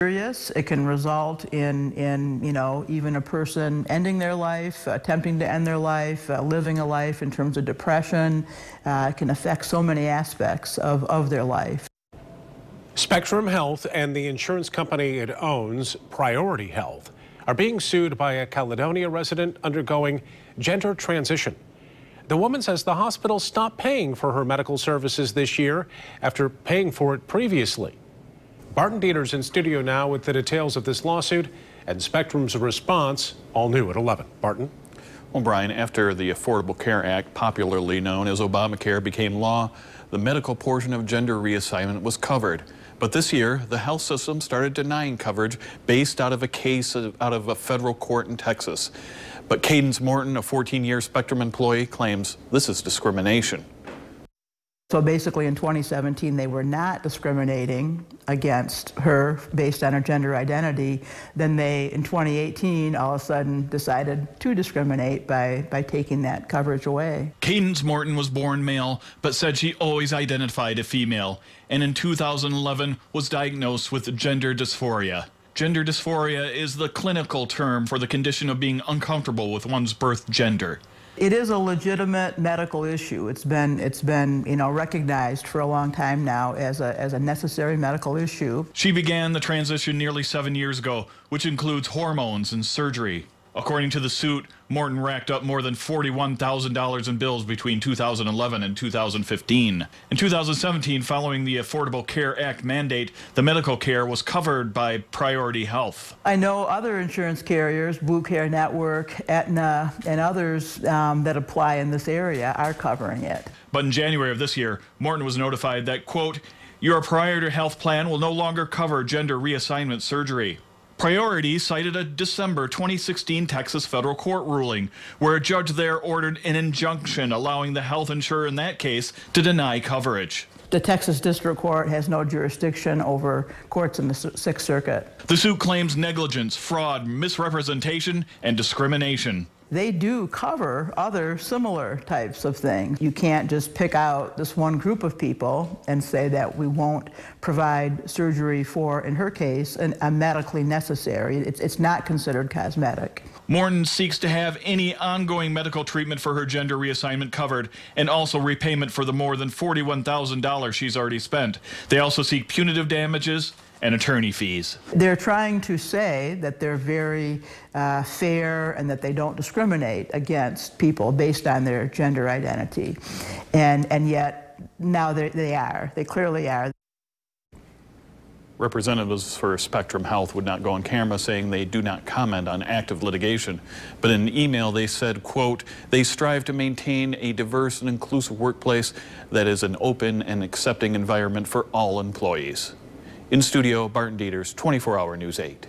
Serious. It can result in even a person ending their life, attempting to end their life, living a life in terms of depression. It can affect so many aspects of their life. Spectrum Health and the insurance company it owns, Priority Health, are being sued by a Caledonia resident undergoing gender transition. The woman says the hospital stopped paying for her medical services this year after paying for it previously. Barton Dieter's in studio now with the details of this lawsuit and Spectrum's response, all new at 11. Barton? Well, Brian, after the Affordable Care Act, popularly known as Obamacare, became law, the medical portion of gender reassignment was covered. But this year, the health system started denying coverage based out of a case out of a federal court in Texas. But Cadence Morton, a 14-year Spectrum employee, claims this is discrimination. So basically in 2017, they were not discriminating against her based on her gender identity. Then they, in 2018, all of a sudden decided to discriminate by taking that coverage away. Cadence Morton was born male, but said she always identified as female, and in 2011 was diagnosed with gender dysphoria. Gender dysphoria is the clinical term for the condition of being uncomfortable with one's birth gender. It is a legitimate medical issue. It's been recognized for a long time now as a necessary medical issue. She began the transition nearly 7 years ago, which includes hormones and surgery. According to the suit, Morton racked up more than $41,000 in bills between 2011 and 2015. In 2017, following the Affordable Care Act mandate, the medical care was covered by Priority Health. I know other insurance carriers, Blue Care Network, Aetna, and others that apply in this area are covering it. But in January of this year, Morton was notified that, quote, your Priority Health plan will no longer cover gender reassignment surgery. Priority cited a December 2016 Texas federal court ruling where a judge there ordered an injunction allowing the health insurer in that case to deny coverage. The Texas District Court has no jurisdiction over courts in the Sixth Circuit. The suit claims negligence, fraud, misrepresentation, and discrimination. They do cover other similar types of things. You can't just pick out this one group of people and say that we won't provide surgery for, in her case, a medically necessary. It's not considered cosmetic. Morton seeks to have any ongoing medical treatment for her gender reassignment covered and also repayment for the more than $41,000 she's already spent. They also seek punitive damages and attorney fees. They're trying to say that they're very fair and that they don't discriminate against people based on their gender identity. And yet now they clearly are. Representatives for Spectrum Health would not go on camera saying they do not comment on active litigation. But in an email they said, quote, they strive to maintain a diverse and inclusive workplace that is an open and accepting environment for all employees. In studio, Barton Dieter's 24-Hour News 8.